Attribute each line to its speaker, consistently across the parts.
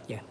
Speaker 1: Yeah.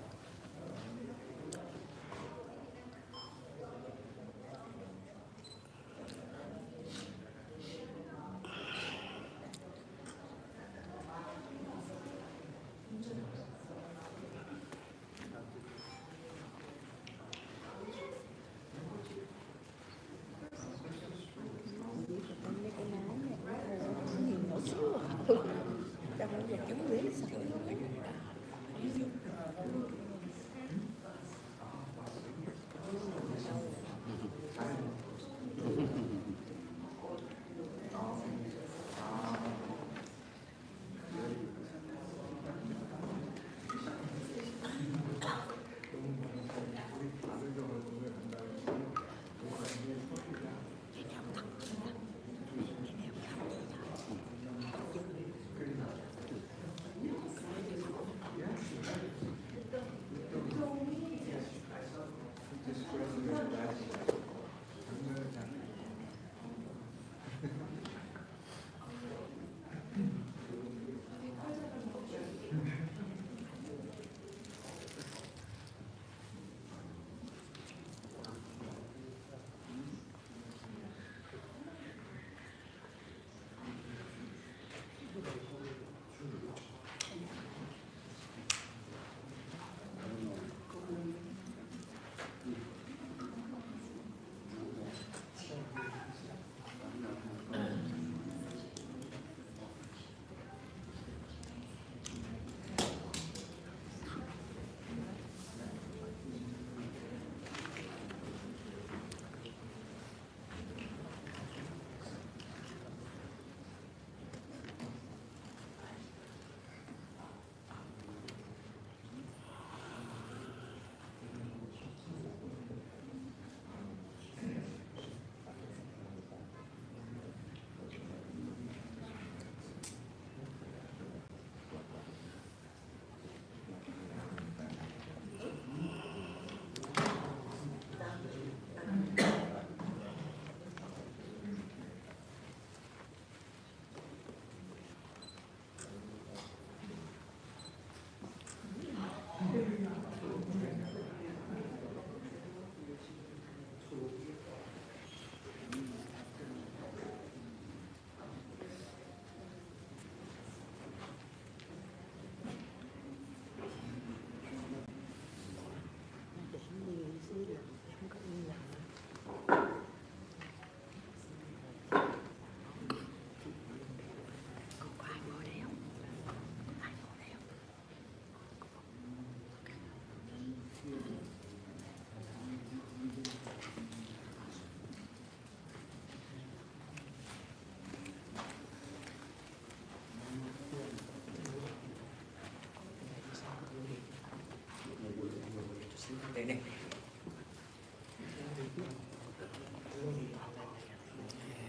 Speaker 1: Đây này.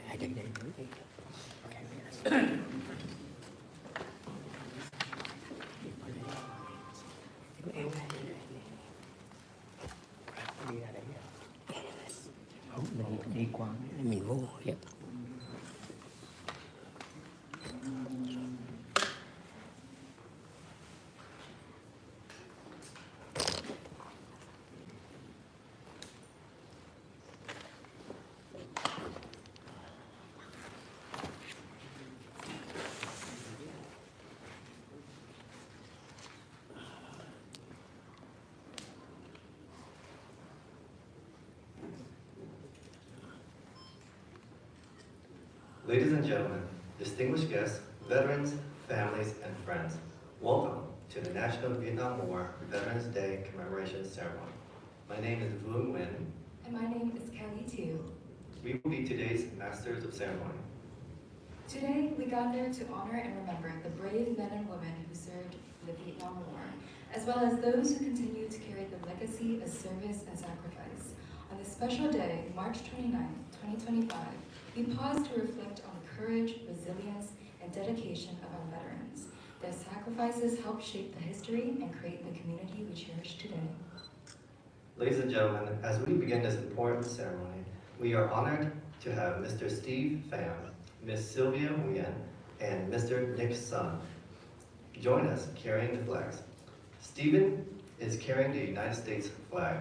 Speaker 1: Hãy đây đây nữa đi. Em đi ra đấy. Mình đi qua mình vô hiện.
Speaker 2: Ladies and gentlemen, distinguished guests, veterans, families, and friends, welcome to the National Vietnam War Veterans Day Commemoration Ceremony. My name is Vu Nguyen.
Speaker 3: And my name is Kelly Tu.
Speaker 2: We will be today's Masters of Ceremony.
Speaker 3: Today, we gather to honor and remember the brave men and women who served in the Vietnam War, as well as those who continue to carry the legacy of service and sacrifice. On this special day, March 29, 2025, we pause to reflect on the courage, resilience, and dedication of our veterans. Their sacrifices help shape the history and create the community we cherish today.
Speaker 2: Ladies and gentlemen, as we begin this important ceremony, We are honored to have Mr. Steve Pham, Ms. Sylvia Nguyen, and Mr. Nick Sun join us carrying the flags. Stephen is carrying the United States flag,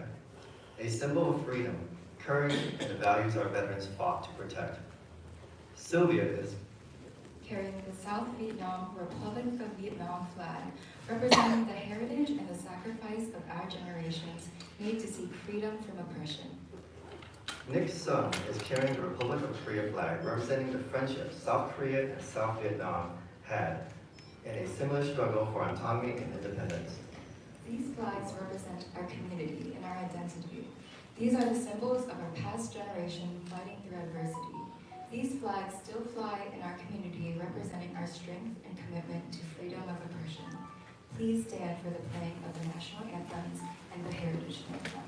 Speaker 2: a symbol of freedom, courage, and the values our veterans fought to protect. Sylvia is
Speaker 3: carrying the South Vietnam Republic of Vietnam flag, representing the heritage and the sacrifice of our generations made to seek freedom from oppression.
Speaker 2: Nick Sun is carrying the Republic of Korea flag, representing the friendship South Korea and South Vietnam had in a similar struggle for autonomy and independence.
Speaker 3: These flags represent our community and our identity. These are the symbols of our past generation fighting through adversity. These flags still fly in our community, representing our strength and commitment to freedom of oppression. Please stand for the playing of the national anthems and the heritage anthem.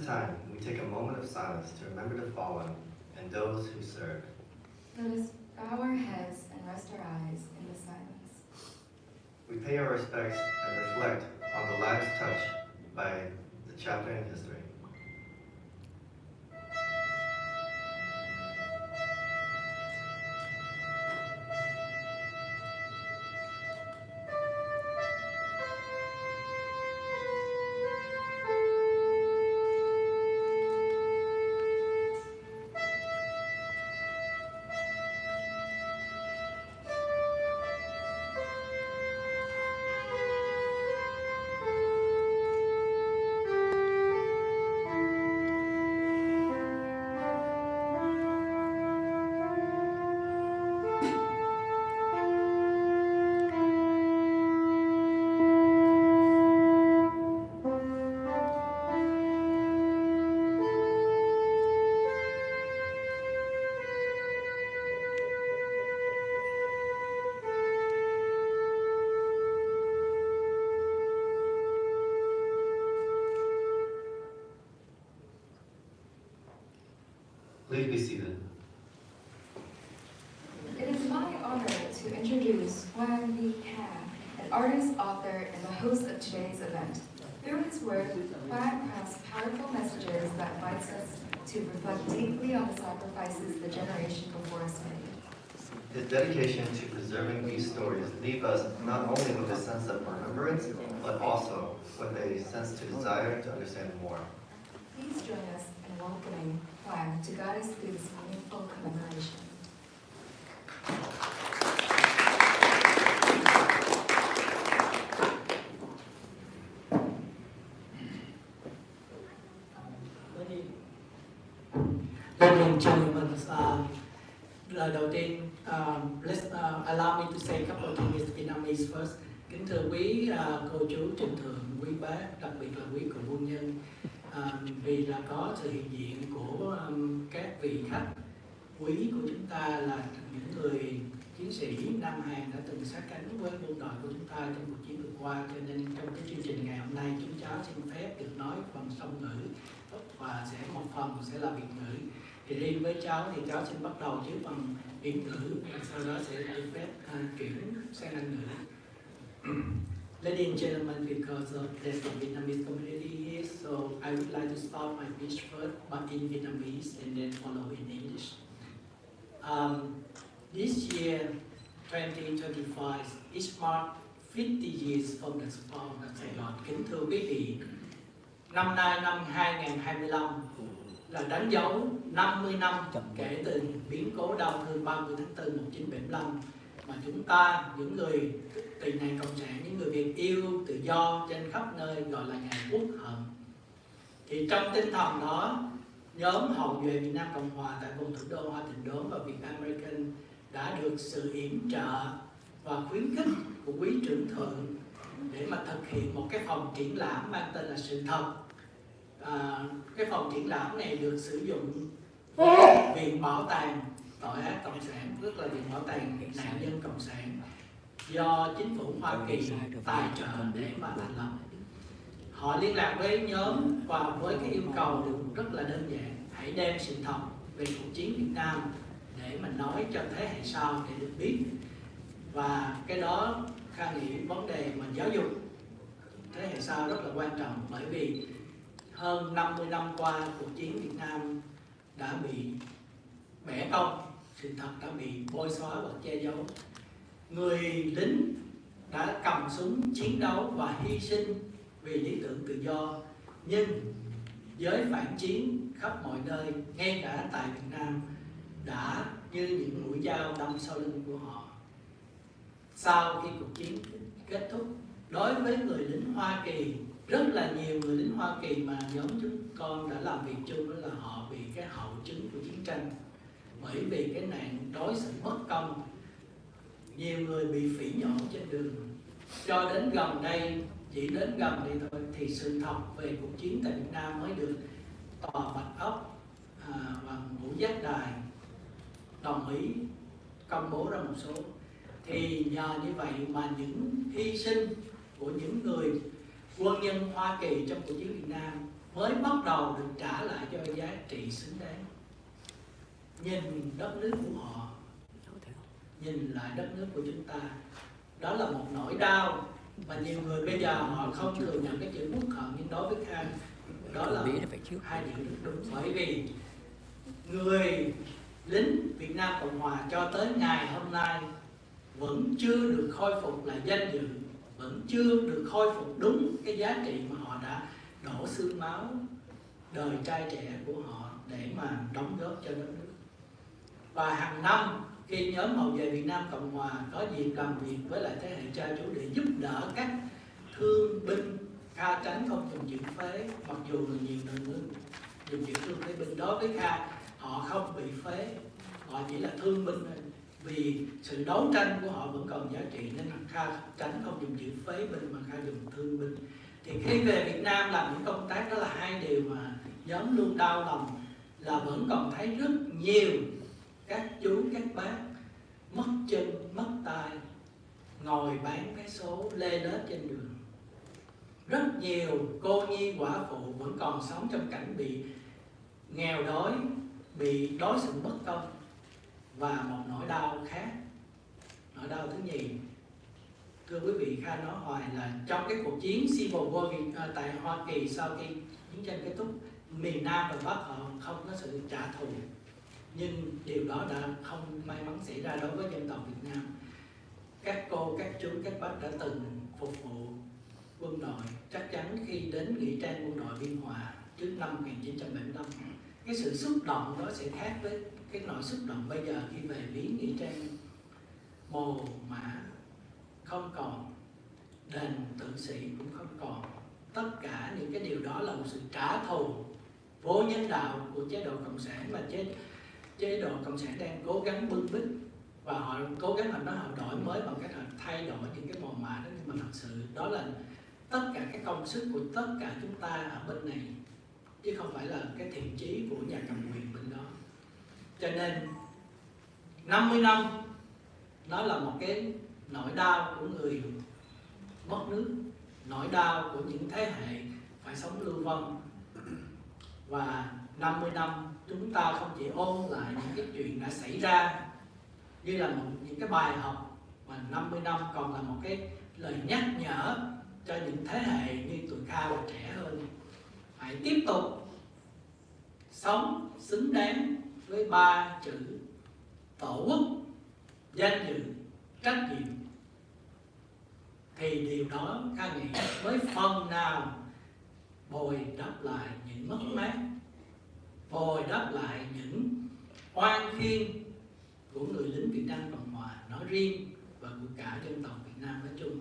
Speaker 2: time, we take a moment of silence to remember the fallen and those who served.
Speaker 3: Let us bow our heads and rest our eyes in the silence.
Speaker 2: We pay our respects and reflect on the lives touched by the chapter in history. Please be seated.
Speaker 3: It is my honor to introduce Huang Vi Can, an artist, author, and the host of today's event. Through his work, Huang crafts powerful messages that invites us to reflect deeply on the sacrifices the generation before us made.
Speaker 2: His dedication to preserving these stories leave us not only with a sense of remembrance, but also with a sense to desire to understand more.
Speaker 3: Please join us in welcoming Huang to guide us through this meaningful commemoration.
Speaker 4: Ladies and gentlemen, đầu tiên, allow me to say a couple of things in Vietnamese first. Kính thưa quý cô chú Trình Thượng, quý bác, đặc biệt là quý cựu quân nhân, vì là có sự hiện diện của các vị khách quý của chúng ta là những người chiến sĩ Nam Hàn đã từng sát cánh với quân đội của chúng ta trong cuộc chiến vừa qua, cho nên trong cái chương trình ngày hôm nay chúng cháu xin phép được nói phần song ngữ và một phần sẽ là Việt ngữ. Thì riêng với cháu thì cháu xin bắt đầu trước bằng Việt ngữ, và sau đó sẽ được phép chuyển sang Anh ngữ. Ladies and gentlemen, because there's a Vietnamese community here, so I would like to start my speech first, but in Vietnamese and then follow in English. This year, 2025, is marked 50 years from the fall of Sài Gòn. Kính thưa quý vị, năm nay năm 2025 là đánh dấu 50 năm kể từ biến cố đau thương 30 tháng 4 1975 mà chúng ta, những người tị nạn cộng sản, những người Việt yêu tự do trên khắp nơi gọi là ngày Quốc hận. Thì trong tinh thần đó, nhóm hậu duệ Việt Nam Cộng Hòa tại vùng thủ đô Hoa Thịnh Đốn và Việt American đã được sự yểm trợ và khuyến khích của quý trưởng thượng để mà thực hiện một cái phòng triển lãm mang tên là Sự Thật. Cái phòng triển lãm này được sử dụng Viện Bảo tàng Tội ác Cộng sản, tức là Viện Bảo tàng Nạn nhân Cộng sản, do chính phủ Hoa Kỳ tài trợ để mà thành lập. Họ liên lạc với nhóm và với cái yêu cầu rất là đơn giản: hãy đem sự thật về cuộc chiến Việt Nam để mà nói cho thế hệ sau để được biết. Và cái đó Kha nghĩ vấn đề mà giáo dục thế hệ sau rất là quan trọng, bởi vì hơn 50 năm qua cuộc chiến Việt Nam đã bị bẻ cong, sự thật đã bị bôi xóa và che giấu. Người lính đã cầm súng chiến đấu và hy sinh vì lý tưởng tự do, nhưng giới phản chiến khắp mọi nơi, ngay cả tại Việt Nam, đã như những mũi dao đâm sau lưng của họ. Sau khi cuộc chiến kết thúc, đối với người lính Hoa Kỳ, rất là nhiều người lính Hoa Kỳ mà nhóm chúng con đã làm việc chung, đó là họ bị cái hậu chứng của chiến tranh, bởi vì cái nạn đối xử bất công, nhiều người bị phỉ nhổ trên đường. Cho đến gần đây, chỉ đến gần đây thôi, thì sự thật về cuộc chiến tại Việt Nam mới được Tòa Bạch Ốc và Ngũ Giác Đài đồng ý công bố ra một số. Thì nhờ như vậy mà những hy sinh của những người quân nhân Hoa Kỳ trong cuộc chiến Việt Nam mới bắt đầu được trả lại cho giá trị xứng đáng. Nhìn đất nước của họ, nhìn lại đất nước của chúng ta, đó là một nỗi đau mà nhiều người bây giờ họ không thừa nhận cái chữ uất hận, nhưng đối với Khang đó là hai điều rất đúng. Bởi vì người lính Việt Nam Cộng Hòa cho tới ngày hôm nay vẫn chưa được khôi phục lại danh dự, vẫn chưa được khôi phục đúng cái giá trị mà họ đã đổ xương máu đời trai trẻ của họ để mà đóng góp cho đất nước. Và hàng năm khi nhóm hậu vệ Việt Nam Cộng Hòa có dịp làm việc với lại thế hệ cha chú để giúp đỡ các thương binh, Kha tránh không dùng chữ phế, mặc dù là nhiều người dùng chữ thương phế binh. Đối với Kha, họ không bị phế, họ chỉ là thương binh thôi. Vì sự đấu tranh của họ vẫn còn giá trị nên Kha tránh không dùng chữ phế binh mà Kha dùng thương binh. Thì khi về Việt Nam làm những công tác đó là hai điều mà nhóm luôn đau lòng, là vẫn còn thấy rất nhiều các chú, các bác mất chân, mất tay, ngồi bán vé số lê lết trên đường. Rất nhiều cô nhi quả phụ vẫn còn sống trong cảnh bị nghèo đói, bị đối xử bất công. Và một nỗi đau khác, nỗi đau thứ nhì, thưa quý vị, Kha nói hoài là trong cái cuộc chiến Civil War tại Hoa Kỳ sau khi chiến tranh kết thúc, miền Nam và Bắc họ không có sự trả thù, nhưng điều đó đã không may mắn xảy ra đối với dân tộc Việt Nam. Các cô, các chú, các bác đã từng phục vụ quân đội, chắc chắn khi đến nghĩa trang quân đội Biên Hòa trước năm 1975, cái sự xúc động đó sẽ khác với cái nỗi xúc động bây giờ khi về viếng nghĩa trang mồ mả không còn, đền tử sĩ cũng không còn. Tất cả những cái điều đó là một sự trả thù vô nhân đạo của chế độ cộng sản, mà chế độ cộng sản đang cố gắng bưng bít, và họ cố gắng làm đó, họ đổi mới bằng cách họ thay đổi những cái mồ mả đó. Nhưng mà thật sự đó là tất cả cái công sức của tất cả chúng ta ở bên này, chứ không phải là cái thiện chí của nhà cầm quyền bên đó. Cho nên 50 năm nó là một cái nỗi đau của người mất nước, nỗi đau của những thế hệ phải sống lưu vong. Và 50 năm chúng ta không chỉ ôn lại những cái chuyện đã xảy ra như là những cái bài học, mà 50 năm còn là một cái lời nhắc nhở cho những thế hệ như tụi Kha và trẻ hơn. Hãy tiếp tục sống xứng đáng với ba chữ tổ quốc, danh dự, trách nhiệm. Thì điều đó Kha nghĩ mới phần nào bồi đắp lại những mất mát, bồi đắp lại những oan khiên của người lính Việt Nam Cộng Hòa nói riêng và của cả dân tộc Việt Nam nói chung.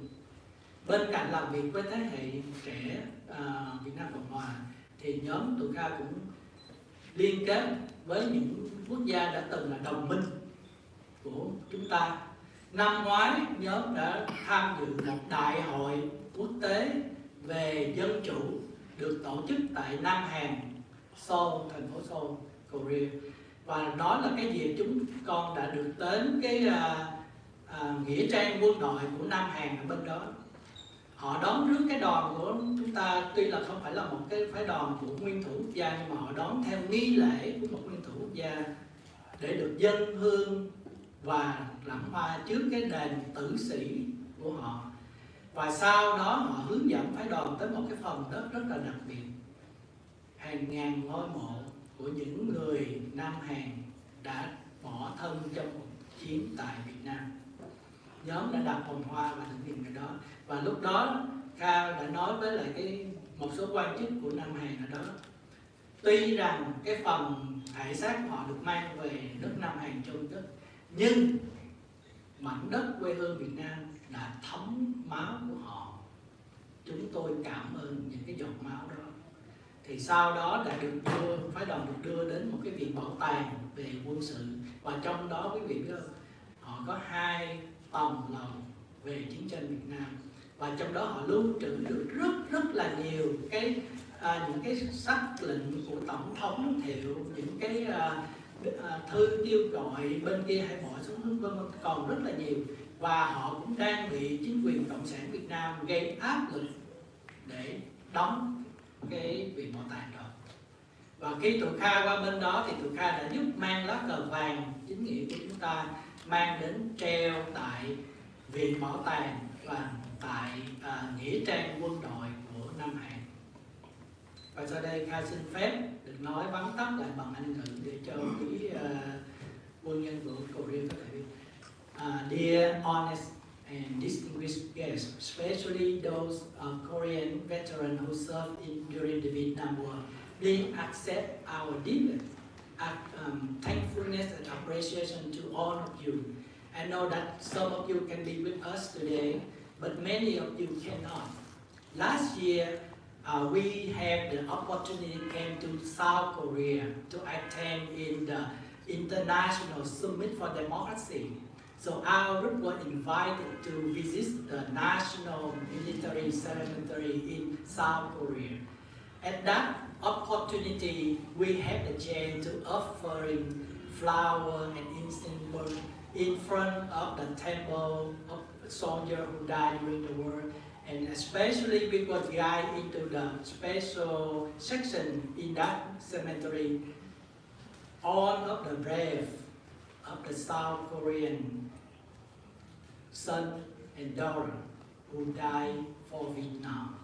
Speaker 4: Bên cạnh làm việc với thế hệ trẻ Việt Nam Cộng Hòa thì nhóm tụi Kha cũng liên kết với những quốc gia đã từng là đồng minh của chúng ta. Năm ngoái nhóm đã tham dự một đại hội quốc tế về dân chủ được tổ chức tại Nam Hàn, Seoul, thành phố Seoul, Korea. Và đó là cái dịp chúng con đã được đến cái nghĩa trang quân đội của Nam Hàn ở bên đó. Họ đón rước cái đoàn của chúng ta, tuy là không phải là một cái phái đoàn của nguyên thủ quốc gia, nhưng mà họ đón theo nghi lễ của một nguyên thủ quốc gia để được dâng hương và lẵng hoa trước cái đền tử sĩ của họ. Và sau đó họ hướng dẫn phái đoàn tới một cái phần đất rất là đặc biệt, hàng ngàn ngôi mộ của những người Nam Hàn đã bỏ thân trong cuộc chiến tại Việt Nam. Nhóm đã đặt vòng hoa và thực hiện cái đó. Và lúc đó Kha đã nói với lại một số quan chức của Nam Hàn ở đó, tuy rằng cái phần thể xác của họ được mang về nước Nam Hàn chôn cất, nhưng mảnh đất quê hương Việt Nam đã thấm máu của họ. Chúng tôi cảm ơn những cái giọt máu đó. Thì sau đó đã được phái đoàn được đưa đến một cái viện bảo tàng về quân sự, và trong đó quý vị biết không, họ có 2 tầng lầu về chiến tranh Việt Nam, và trong đó họ lưu trữ được rất là nhiều những cái sắc lệnh của tổng thống Thiệu, những cái thư kêu gọi bên kia hãy bỏ xuống vân vân, còn rất là nhiều. Và họ cũng đang bị chính quyền cộng sản Việt Nam gây áp lực để đóng cái viện bảo tàng đó. Và khi tụi Kha qua bên đó thì tụi Kha đã giúp mang lá cờ vàng chính nghĩa của chúng ta mang đến treo tại viện bảo tàng và tại nghĩa trang quân đội của Nam Hàn. Và sau đây Kha xin phép được nói vắn tắt lại bằng Anh ngữ để cho quý quân nhân của Korea có thể biết. Dear honest and distinguished guests, especially those Korean veterans who served during the Vietnam War, please accept our deep thankfulness and appreciation to all of you. I know that some of you can be with us today, but many of you cannot. Last year, we had the opportunity came to South Korea to attend in the International Summit for Democracy. So our group was invited to visit the National Military Cemetery in South Korea. At that opportunity, we had the chance to offering flower and incense in front of the temple of soldiers who died during the war. And especially we got guided into the special section in that cemetery. All of the brave of the South Korean son and daughter who died for Vietnam.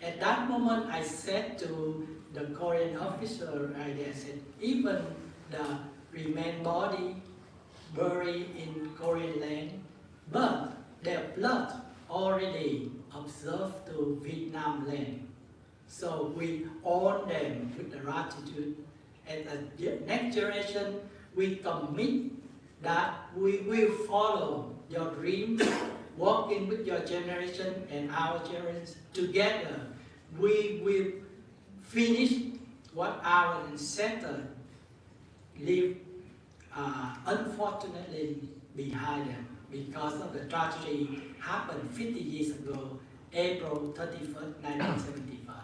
Speaker 4: At that moment, I said to the Korean officer, I said, even the remain body buried in Korean land, but their blood already observed to Vietnam land. So we honor them with the gratitude. And the next generation, we commit that we will follow your dreams, working with your generation and our generation together. We will finish what our ancestors leave unfortunately behind them because of the tragedy happened 50 years ago, April 31st, 1975.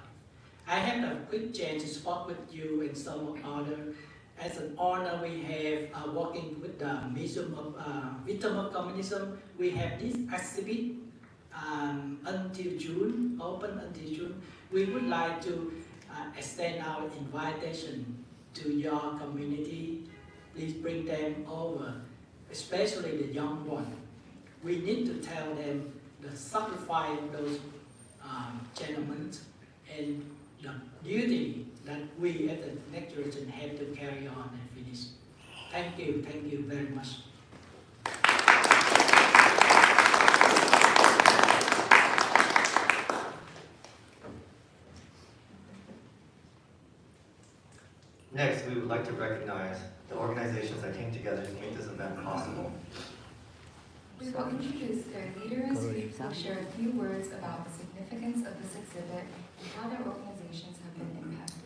Speaker 4: I had a quick chance to speak with you and some other. As an honor, we have working with the Museum of Victim of Communism. We have this exhibit until June, open until June. We would like to extend our invitation to your community. Please bring them over, especially the young one. We need to tell them the sacrifice of those gentlemen and the duty that we as the next generation have to carry on and finish. Thank you very much.
Speaker 2: Next, we would like to recognize the organizations that came together to make this event possible.
Speaker 3: We will introduce their leaders who will share a few words about the significance of this exhibit and how their organizations have been impacted.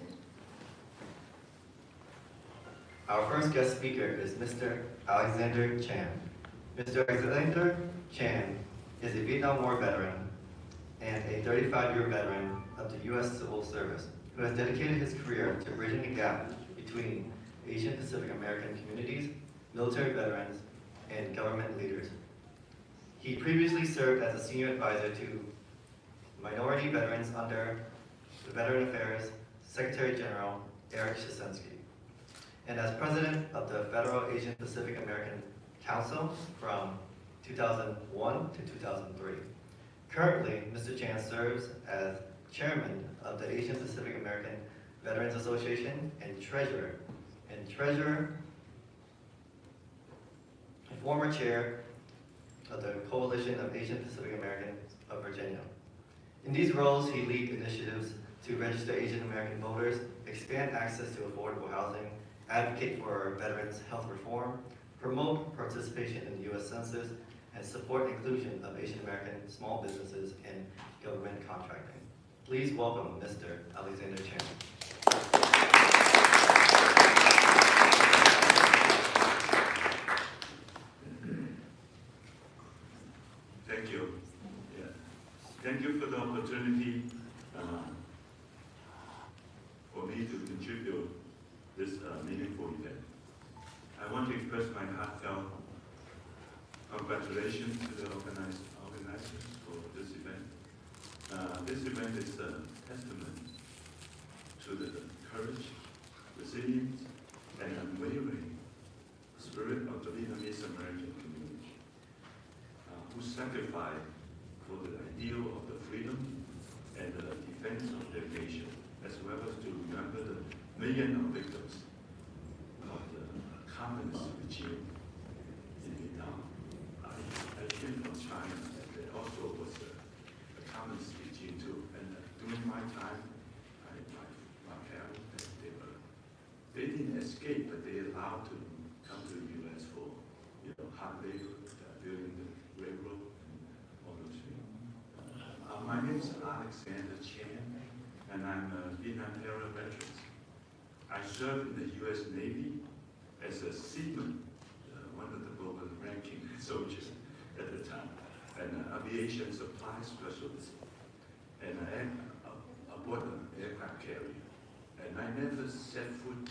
Speaker 2: Our first guest speaker is Mr. Alexander Chan. Mr. Alexander Chan is a Vietnam War veteran and a 35-year veteran of the U.S. Civil Service who has dedicated his career to bridging the gap between Asian Pacific American communities, military veterans, and government leaders. He previously served as a senior advisor to minority veterans under the Veteran Affairs Secretary General Eric Shinseki, and as president of the Federal Asian Pacific American Council from 2001 to 2003. Currently, Mr. Chan serves as chairman of the Asian Pacific American Veterans Association and treasurer, and former chair of the Coalition of Asian Pacific Americans of Virginia. In these roles, he leads initiatives to register Asian American voters, expand access to affordable housing, advocate for veterans' health reform, promote participation in the U.S. Census, and support inclusion of Asian American small businesses and government contracting. Please welcome Mr. Alexander Chan.
Speaker 5: Thank you. Yeah. Thank you for the opportunity for me to contribute this meaningful event. I want to express my heartfelt congratulations to the organizers for this event. This event is a testament to the courage, resilience, and unwavering spirit of the Vietnamese American community, who sacrificed for the ideal of the freedom and the defense of their nation, as well as to remember the millions of victims of the communist regime in Vietnam. I came from China, and there also was a communist regime too. And during my time, my parents, they didn't escape, but they allowed to come to the U.S. for hard labor, building the railroad, and all those things. My name is Alexander Chan, and I'm a Vietnam-era veteran. I served in the U.S. Navy as a seaman, one of the global-ranking soldiers at the time, and an aviation supply specialist, and aboard an aircraft carrier. And I never set foot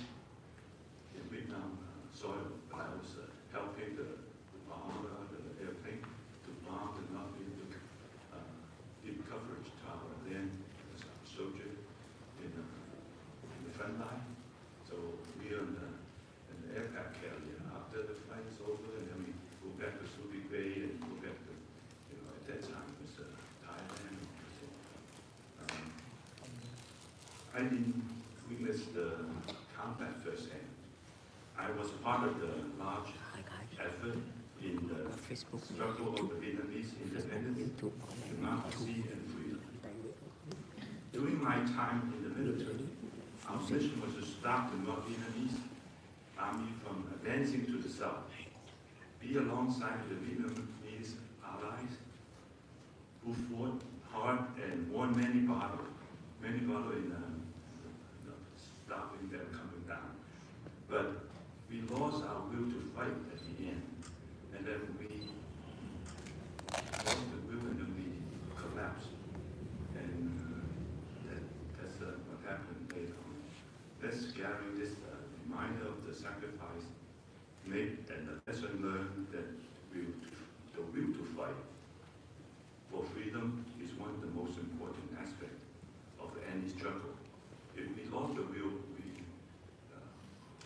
Speaker 5: in Vietnam soil, but I was helping the bomber, the airplane, to bomb and not be able to give coverage to our land as a soldier in the front line. So we are in the aircraft carrier. After the flight is over, and then we go back to Subic Bay and go back to, at that time it was Thailand. I didn't witness the combat firsthand. I was part of the large effort in the
Speaker 1: Facebook,
Speaker 5: struggle of the Vietnamese independence,
Speaker 1: YouTube,
Speaker 5: democracy, and freedom. During my time in the military, our mission was to stop the North Vietnamese army from advancing to the south, be alongside the Vietnamese allies who fought hard and won many battles in stopping them coming down. But we lost our will to fight at the end, and then we lost the will and then we collapsed. And that's what happened later on. Let's carry this reminder of the sacrifice made and the lesson learned that the will to fight for freedom is one of the most important aspects of any struggle. If we lost the will,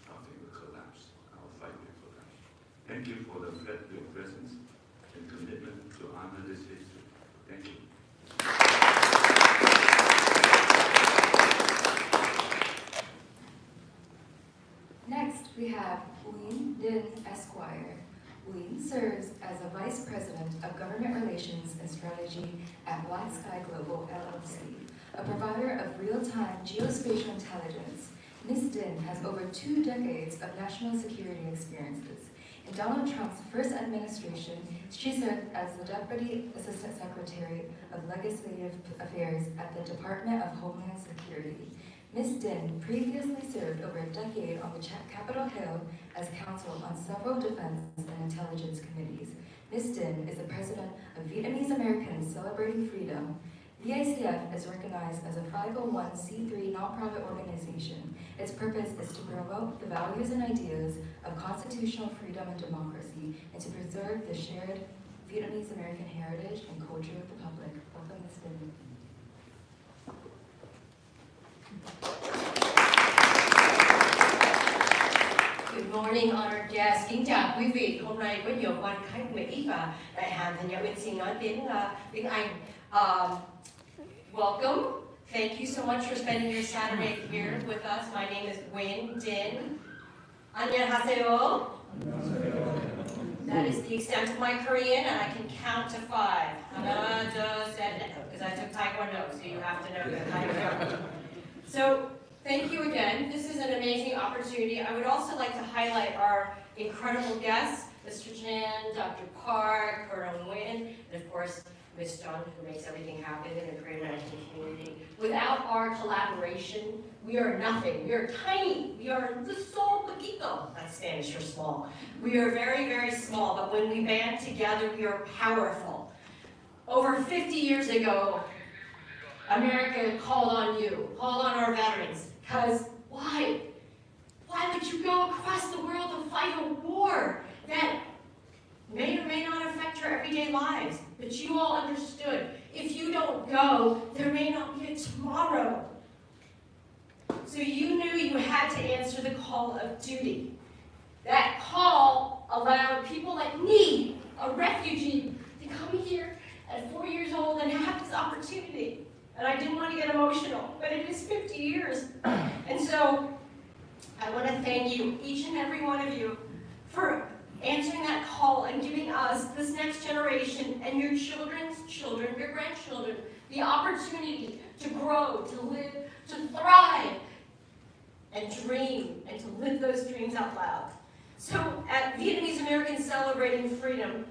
Speaker 5: our thing will collapse. Our fight will collapse. Thank you for your presence and commitment to honor this history. Thank you.
Speaker 3: Next, we have Nguyen Din Esquire. Nguyen serves as a Vice President of Government Relations and Strategy at Black Sky Global LLC, a provider of real-time geospatial intelligence. Ms. Din has over 2 decades of national security experiences. In Donald Trump's first administration, she served as the Deputy Assistant Secretary of Legislative Affairs at the Department of Homeland Security. Ms. Din previously served over a decade on the Capitol Hill as counsel on several defense and intelligence committees. Ms. Din is the president of Vietnamese Americans Celebrating Freedom. VOCMF is recognized as a 501c3 nonprofit organization. Its purpose is to promote the values and ideas of constitutional freedom and democracy, and to preserve the shared Vietnamese American heritage and culture of the public. Welcome, Ms. Din.
Speaker 6: Good morning, honored guests. Kính chào quý vị. Hôm nay có nhiều quan khách Mỹ và đại hàn thì nhà Uyên xin nói tiếng Anh. Welcome. Thank you so much for spending your Saturday here with us. My name is Nguyen Din. 안녕하세요. That is the extent of my Korean, and I can count to 5. Because I took Taekwondo, so you have to know that how to count. So, thank you again. This is an amazing opportunity. I would also like to highlight our incredible guests, Mr. Chan, Dr. Park, Colonel Nguyen, and of course, Ms. John, who makes everything happen in the Korean American community. Without our collaboration, we are nothing. We are tiny. We are so poquito. That's Spanish for small. We are very, very small, but when we band together, we are powerful. Over 50 years ago, America called on you, called on our veterans, because why? Why would you go across the world to fight a war that may or may not affect your everyday lives? But you all understood, if you don't go, there may not be a tomorrow. So you knew you had to answer the call of duty. That call allowed people like me, a refugee, to come here at 4 years old and have this opportunity. And I didn't want to get emotional, but it is 50 years. And so I want to thank you, each and every one of you, for answering that call and giving us, this next generation, and your children's children, your grandchildren, the opportunity to grow, to live, to thrive, and dream, and to live those dreams out loud. So at Vietnamese Americans Celebrating Freedom,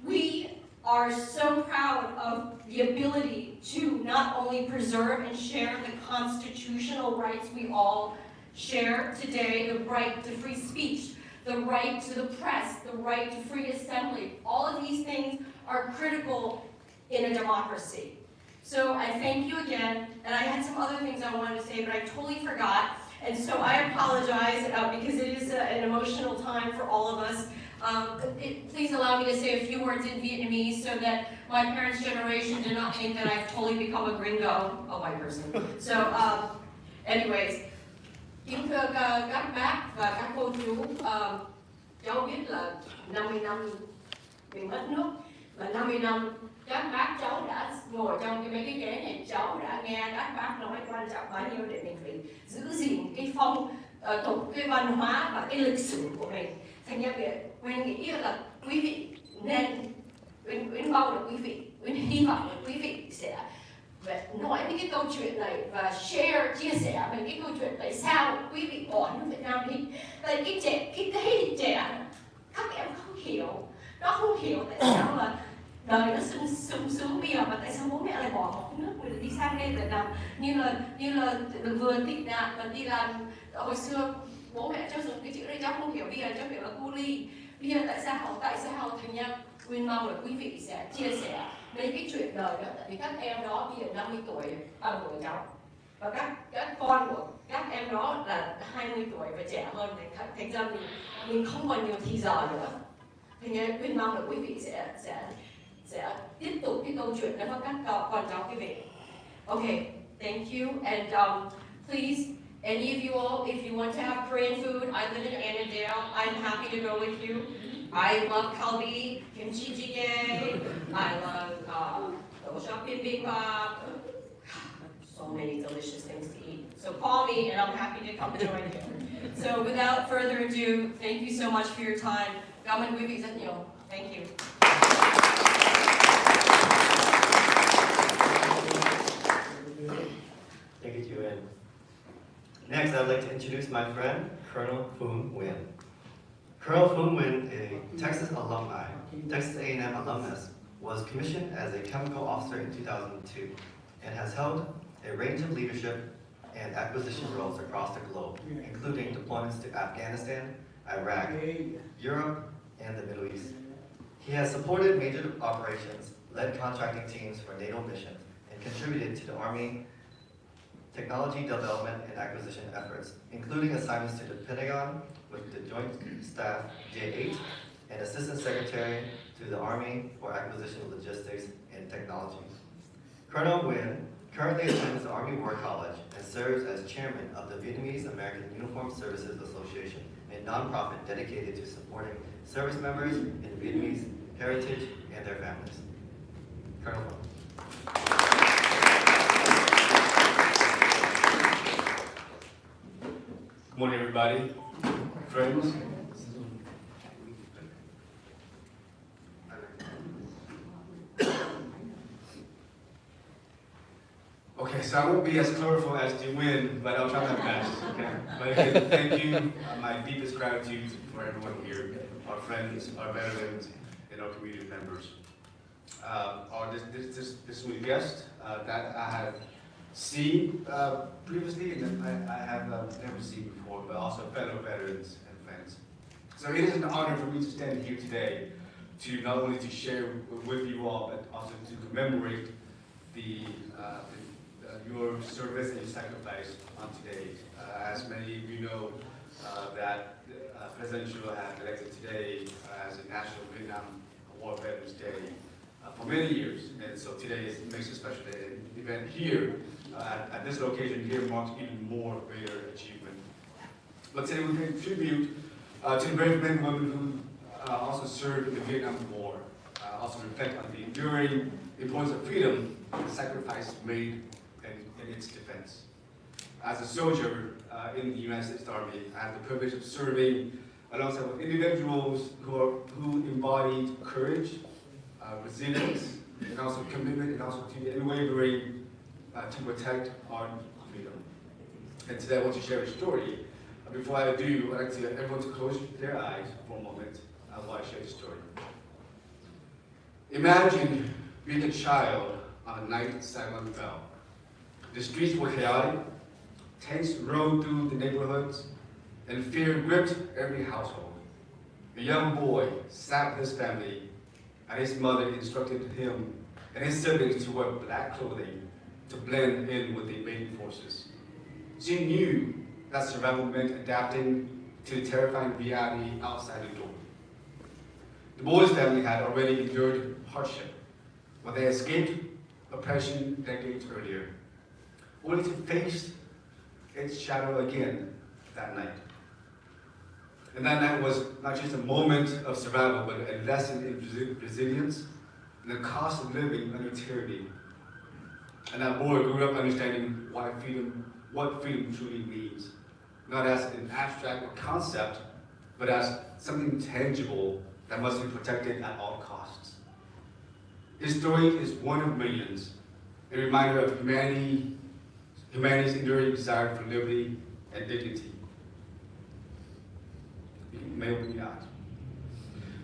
Speaker 6: we are so proud of the ability to not only preserve and share the constitutional rights we all share today, the right to free speech, the right to the press, the right to free assembly. All of these things are critical in a democracy. So I thank you again, and I had some other things I wanted to say, but I totally forgot. And so I apologize because it is an emotional time for all of us. Please allow me to say a few words in Vietnamese so that my parents' generation do not think that I've totally become a gringo, a white person. So, anyways, kính thưa các bác và các cô chú, cháu biết là 50 năm mình mất nước và 50 năm các bác cháu đã ngồi trong mấy cái ghế này, cháu đã nghe các bác nói quan trọng bao nhiêu để mình phải giữ gìn cái phong tục, cái văn hóa và cái lịch sử của mình. Thành ra Quyên nghĩ là quý vị nên, Quyên mong là quý vị, Quyên hy vọng là quý vị sẽ nói những cái câu chuyện này và share, chia sẻ về cái câu chuyện tại sao quý vị bỏ nước Việt Nam đi. Tại cái thế hệ trẻ, các em không hiểu, nó không hiểu tại sao là đời nó sung sướng bây giờ mà tại sao bố mẹ lại bỏ một nước mình đi sang đây để làm như là vừa tị nạn và đi làm hồi xưa. Bố mẹ cháu dùng cái chữ đây cháu không hiểu, bây giờ cháu hiểu là cu ly. Bây giờ tại sao thành ra Quyên mong là quý vị sẽ chia sẻ mấy cái chuyện đời đó, tại vì các em đó bây giờ 50 tuổi bằng tuổi cháu và các con của các em đó là 20 tuổi và trẻ hơn, thành ra mình không còn nhiều thì giờ nữa. Thành ra Quyên mong là quý vị sẽ tiếp tục cái câu chuyện đó với các con cháu quý vị. Okay, thank you, and please, any of you all, if you want to have Korean food, I live in Annandale, I'm happy to go with you. I love kalbi, kimchi jjigae, I love dosha bibimbap, so many delicious things to eat. So call me and I'm happy to come join you. So without further ado, thank you so much for your time. Cảm ơn quý vị rất nhiều. Thank you.
Speaker 2: Thank you, Juan. Next, I'd like to introduce my friend, Colonel Phoom Nguyen. Colonel Phoom Nguyen, a Texas alumni, Texas A&M alumnus, was commissioned as a chemical officer in 2002 and has held a range of leadership and acquisition roles across the globe, including deployments to Afghanistan, Iraq, Europe, and the Middle East. He has supported major operations, led contracting teams for NATO missions, and contributed to the Army technology development and acquisition efforts, including assignments to the Pentagon with the Joint Staff J8 and Assistant Secretary to the Army for Acquisition Logistics and Technology. Colonel Nguyen currently attends the Army War College and serves as chairman of the Vietnamese American Uniformed Services Association, a nonprofit dedicated to supporting service members in Vietnamese heritage and their families. Colonel Nguyen.
Speaker 7: Good morning, everybody. Friends. Okay, so I won't be as colorful as Nguyen, but I'll try my best. Okay. But again, thank you. My deepest gratitude for everyone here, our friends, our veterans, and our community members. This distinguished guest that I have seen previously and that I have never seen before, but also fellow veterans and friends. So it is an honor for me to stand here today to not only to share with you all, but also to commemorate your service and your sacrifice on today. As many of you know, that President Chua has elected today as a National Vietnam War Veterans Day for many years, and so today makes a special day, event here at this location here marks even more greater achievement. But today we pay tribute to the brave men and women who also served in the Vietnam War, also reflect on the enduring importance of freedom and the sacrifice made in its defense. As a soldier in the United States Army, I had the privilege of serving alongside with individuals who embodied courage, resilience, and also commitment, and also to be unwavering to protect our freedom. And today I want to share a story. Before I do, I'd like to everyone to close their eyes for a moment while I share the story. Imagine being a child on a night Saigon fell. The streets were chaotic, tanks rode through the neighborhoods, and fear gripped every household. A young boy sat with his family, and his mother instructed him and his siblings to wear black clothing to blend in with the invading forces. She knew that survival meant adapting to the terrifying reality outside the door. The boy's family had already endured hardship when they escaped oppression decades earlier, only to face its shadow again that night. And that night was not just a moment of survival, but a lesson in resilience and the cost of living under tyranny. And that boy grew up understanding what freedom truly means, not as an abstract concept, but as something tangible that must be protected at all costs. His story is one of millions, a reminder of humanity's enduring desire for liberty and dignity. You may open your eyes.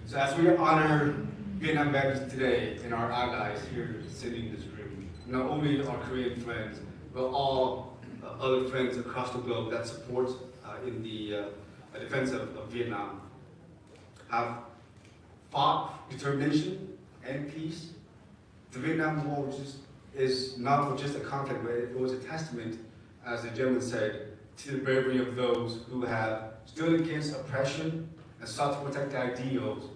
Speaker 7: So as we honor Vietnam veterans today and our allies here sitting in this room, not only our Korean friends, but all other friends across the globe that support in the defense of Vietnam, have fought determination and peace. The Vietnam War is not just a conflict, but it was a testament, as the gentleman said, to the bravery of those who have stood against oppression and sought to protect the ideals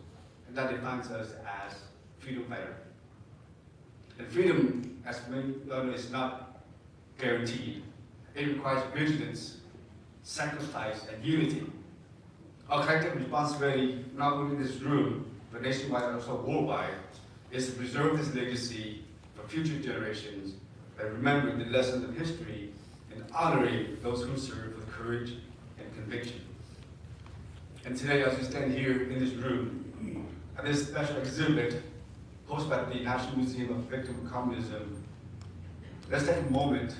Speaker 7: that defines us as freedom fighters. And freedom, as many know, is not guaranteed. It requires vigilance, sacrifice, and unity. Our collective responsibility, not only in this room, but nationwide and also worldwide, is to preserve this legacy for future generations by remembering the lessons of history and honoring those who serve with courage and conviction. And today, as we stand here in this room, at this special exhibit hosted by the National Museum of Victims of Communism, let's take a moment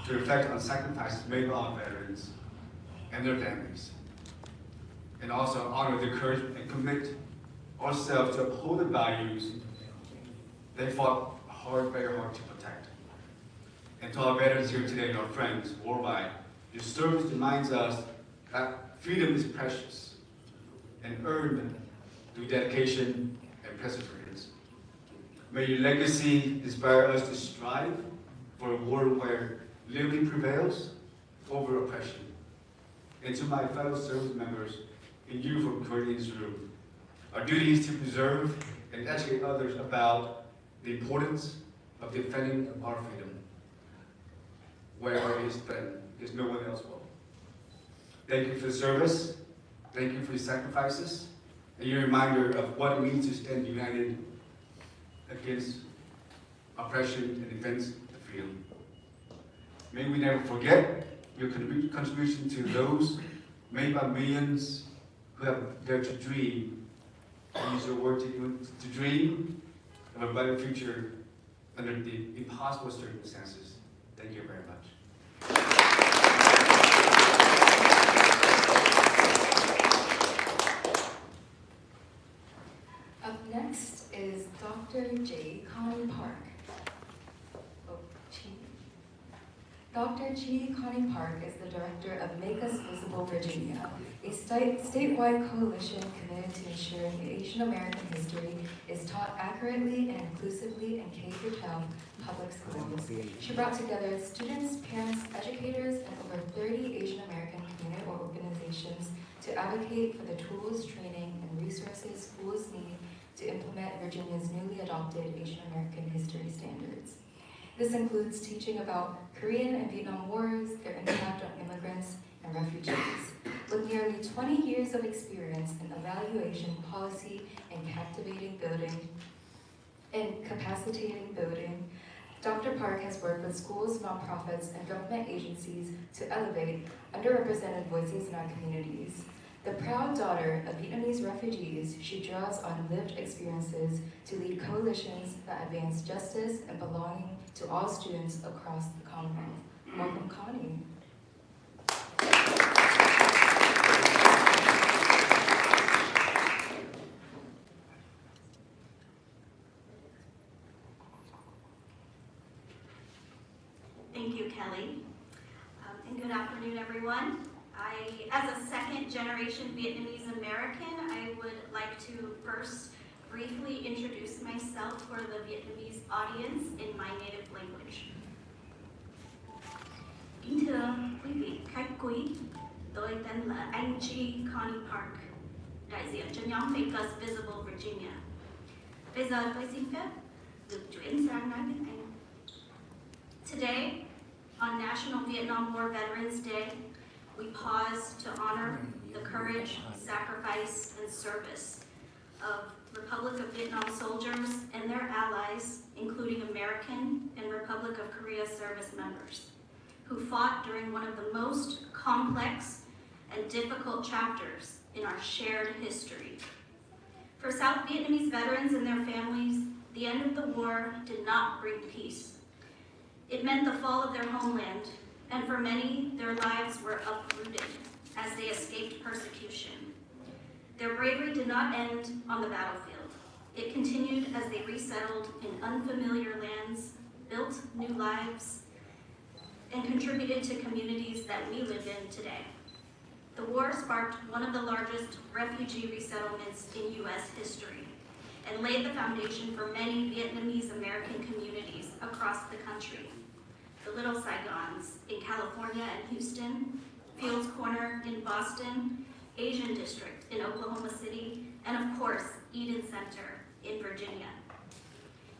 Speaker 7: to reflect on sacrifices made by our veterans and their families, and also honor their courage and commit ourselves to uphold the values they fought hard, very hard to protect. And to our veterans here today and our friends worldwide, your service reminds us that freedom is precious and earned through dedication and perseverance. May your legacy inspire us to strive for a world where liberty prevails over oppression. And to my fellow service members and you from creating this room, our duty is to preserve and educate others about the importance of defending our freedom. Wherever it is threatened, there's no one else will. Thank you for the service. Thank you for your sacrifices and your reminder of what it means to stand united against oppression and defense of freedom. May we never forget your contribution to those made by millions who have dared to dream, and use your word to dream of a better future under the impossible circumstances. Thank you very much.
Speaker 3: Up next is Dr. J. Connie Park. Dr. G. Connie Park is the director of Make Us Visible Virginia, a statewide coalition committed to ensuring Asian American history is taught accurately and inclusively in K-12 public schools. She brought together students, parents, educators, and over 30 Asian American community organizations to advocate for the tools, training, and resources schools need to implement Virginia's newly adopted Asian American history standards. This includes teaching about Korean and Vietnam Wars, their impact on immigrants and refugees. With nearly 20 years of experience in evaluation, policy, and capacitating building, Dr. Park has worked with schools, nonprofits, and government agencies to elevate underrepresented voices in our communities. The proud daughter of Vietnamese refugees, she draws on lived experiences to lead coalitions that advance justice and belonging to all students across the Commonwealth. Welcome, Connie.
Speaker 8: Thank you, Kelly. And good afternoon, everyone. As a second-generation Vietnamese American, I would like to first briefly introduce myself for the Vietnamese audience in my native language. Kính thưa quý vị khách quý, tôi tên là Angie Connie Park, đại diện cho nhóm Make Us Visible Virginia. Bây giờ tôi xin phép được chuyển sang nói tiếng Anh. Today, on National Vietnam War Veterans Day, we pause to honor the courage, sacrifice, and service of Republic of Vietnam soldiers and their allies, including American and Republic of Korea service members, who fought during one of the most complex and difficult chapters in our shared history. For South Vietnamese veterans and their families, the end of the war did not bring peace. It meant the fall of their homeland, and for many, their lives were uprooted as they escaped persecution. Their bravery did not end on the battlefield. It continued as they resettled in unfamiliar lands, built new lives, and contributed to communities that we live in today. The war sparked one of the largest refugee resettlements in U.S. history and laid the foundation for many Vietnamese American communities across the country. The Little Saigons in California and Houston, Fields Corner in Boston, Asian District in Oklahoma City, and of course, Eden Center in Virginia.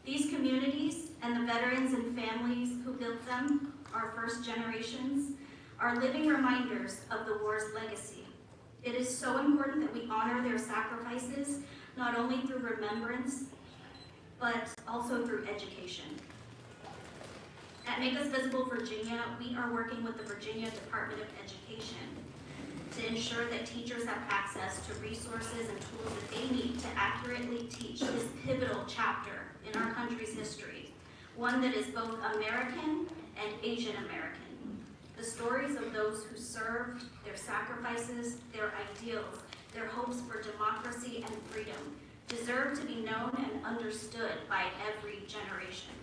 Speaker 8: These communities and the veterans and families who built them, our first generations, are living reminders of the war's legacy. It is so important that we honor their sacrifices, not only through remembrance, but also through education. At Make Us Visible Virginia, we are working with the Virginia Department of Education to ensure that teachers have access to resources and tools that they need to accurately teach this pivotal chapter in our country's history, one that is both American and Asian American. The stories of those who served, their sacrifices, their ideals, their hopes for democracy and freedom deserve to be known and understood by every generation.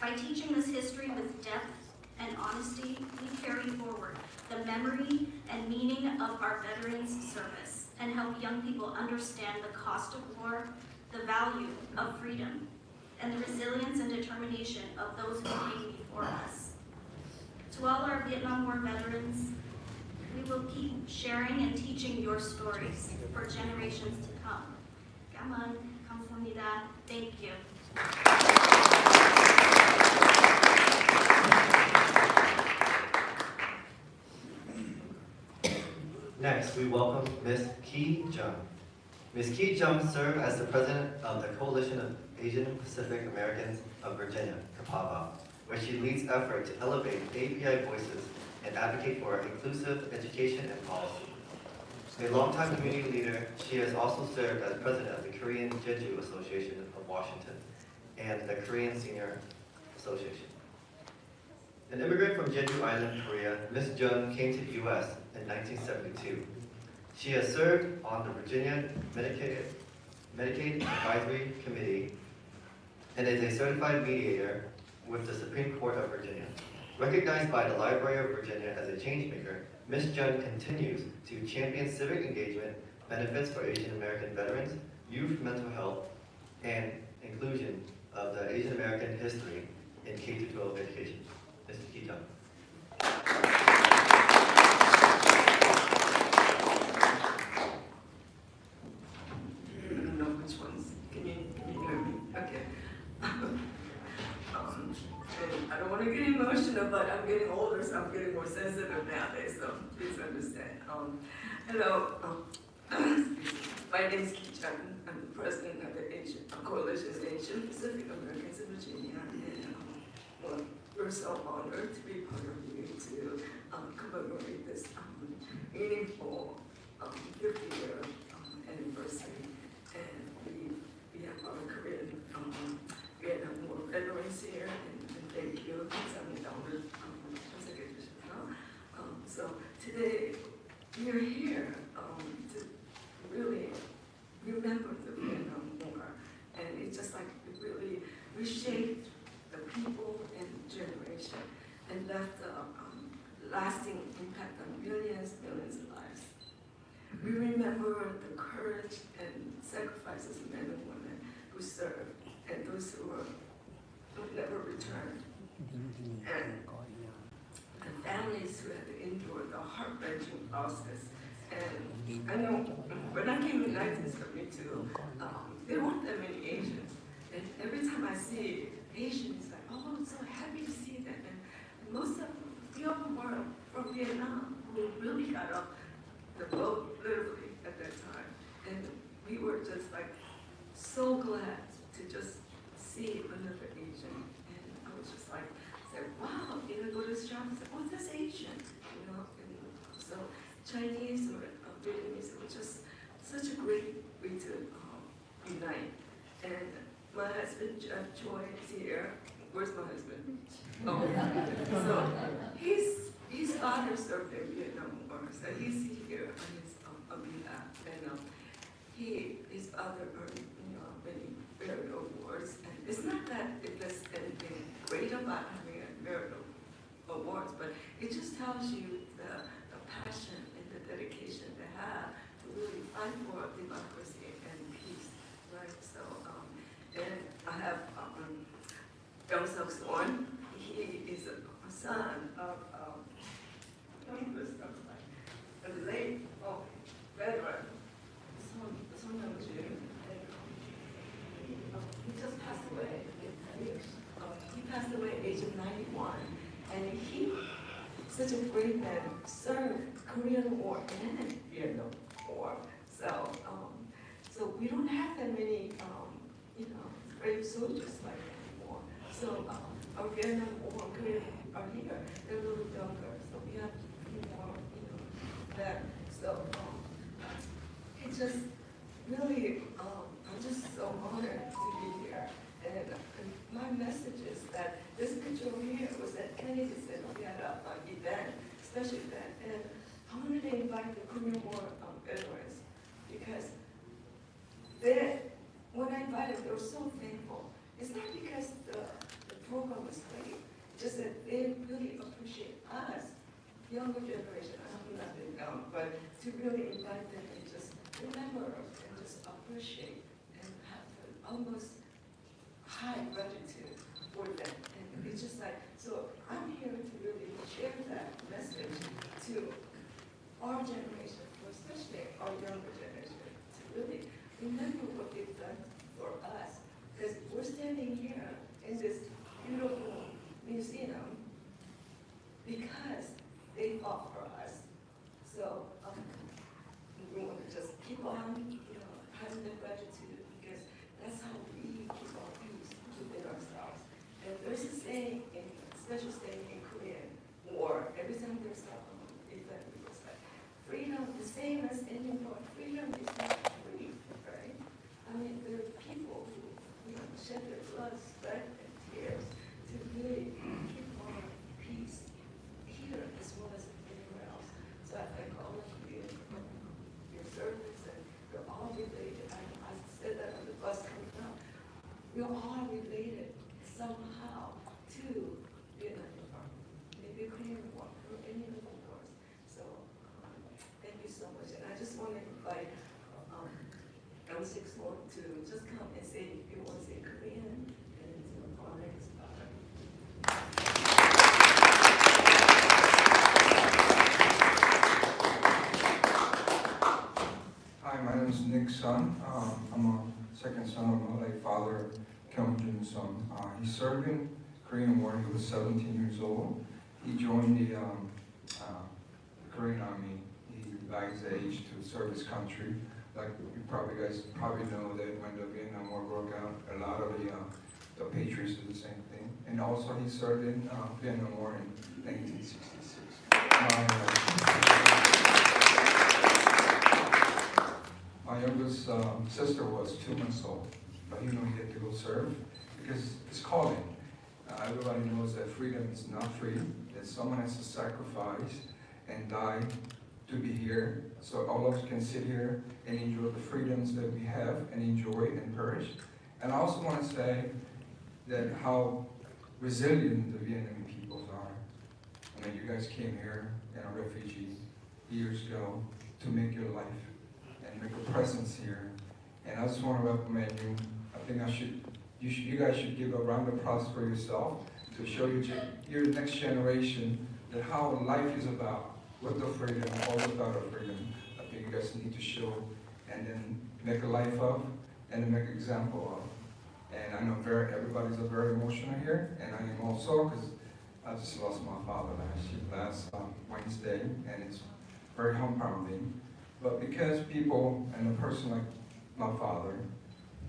Speaker 8: By teaching this history with depth and honesty, we carry forward the memory and meaning of our veterans' service and help young people understand the cost of war, the value of freedom, and the resilience and determination of those who came before us. To all our Vietnam War veterans, we will keep sharing and teaching your stories for generations to come. Cảm ơn, 감사합니다. Thank you.
Speaker 2: Next, we welcome Ms. Ki Jung. Ms. Ki Jung served as the president of the Coalition of Asian Pacific Americans of Virginia, CAPAVA, where she leads effort to elevate API voices and advocate for inclusive education and policy. A longtime community leader, she has also served as president of the Korean Jeju Association of Washington and the Korean Senior Association. An immigrant from Jeju Island, Korea, Ms. Jung came to the U.S. in 1972. She has served on the Virginia Medicaid Advisory Committee and is a certified mediator with the Supreme Court of Virginia. Recognized by the Library of Virginia as a changemaker, Ms. Jung continues to champion civic engagement, benefits for Asian American veterans, youth mental health, and inclusion of the Asian American history in K-12 education. Ms. Ki Jung.
Speaker 9: I don't know which ones. Can you hear me? Okay. So don't want to get emotional, but I'm getting older, so I'm getting more sensitive nowadays, so please understand. Hello, my name is Keith Chapman. I'm the president of the Coalition of Asian Pacific Americans in Virginia, and well, we're so honored to be part of you to commemorate this meaningful 50-year anniversary. And we have our Korean Vietnam War veterans here, and thank you, some elders, so today we are here to really remember the Vietnam War, and it's just like it really reshaped the people and generation and left a lasting impact on millions of lives. We remember the courage and sacrifices of men and women who served and those who never returned, and the families who had to endure the heart-wrenching process. And I know when I came in 1972, there weren't that many Asians. And every time I see Asians, like, oh, I'm so happy to see them. And most of them were from Vietnam, who really got off the boat, literally, at that time. And we were just like so glad to just see another Asian. And I was just like, said, wow, you know, go to this shop and say, oh, that's Asian, you know. And so Chinese or Vietnamese, it was just such a great way to unite. And my husband, Jeff Choi, is here. Where's my husband? Oh, so his father served in Vietnam War, so he's here on behalf. And his father earned, you know, many burial awards. And it's not that there's anything great about having a burial awards, but it just tells you the passion and the dedication they have to really fight for democracy and peace, right? So, and I have Young Suk Soon. He is a son of a late veteran. He just passed away. He passed away at the age of 91, and he, such a great man, served Korean War and Vietnam War. So, so we don't have that many, you know, brave soldiers like that anymore. So our Vietnam War and Korea are here. They're a little younger, so we have a few more, you know, that. So it just really, I'm just so honored to be here. And my message is that this picture over here was at Kennedy Center. We had an event, special event, and I wanted to invite the Korean War veterans because when I invited them, they were so thankful. It's not because the program was great, just that they really appreciate us, younger generation. I'm not been young, but to really invite them and just remember and just appreciate and have almost high gratitude for them. And it's just like, so I'm here to really share that message to our generation, especially our younger generation, to really remember what they've done for us. Because we're standing here in this beautiful museum because they fought for us. So we want to just keep on, you know, having the gratitude because that's how we keep our peace within ourselves. And there's a saying, special saying in Korean War, every time there's an event, it's like, freedom, the same as Indian war, freedom is not free, right? I mean, there are people who, you know, shed their blood, sweat, and tears to really keep our peace here as well as anywhere else. So I thank all of you for your service, and you're all related. I said that on the bus coming up. We're all related somehow to Vietnam War, maybe Korean War, or any of the wars. So thank you so much. And I just want to invite Young Suk Soon to just come and say, if you want to say Korean, and to honor his father.
Speaker 10: Hi, my name is Nick Sun. I'm a second son of my late father, Kyung Jun Sun. He served in Korean War. He was 17 years old. He joined the Korean Army. He, by his age, to serve his country. Like you guys probably know that when the Vietnam War broke out, a lot of the patriots did the same thing. And also he served in Vietnam War in 1966. My youngest sister was 2 months old, but he had to go serve because it's calling. Everybody knows that freedom is not free, that someone has to sacrifice and die to be here, so all of us can sit here and enjoy the freedoms that we have and enjoy and perish. And I also want to say that how resilient the Vietnamese peoples are. I mean, you guys came here in a refugee years ago to make your life and make a presence here. And I just want to recommend you. I think you guys should give a round of applause for yourself to show your next generation that how life is about, with the freedom or without a freedom. I think you guys need to show and then make a life of and then make an example of. And I know everybody's very emotional here, and I am also, because I just lost my father last Wednesday, and it's very humbling. But because people and a person like my father,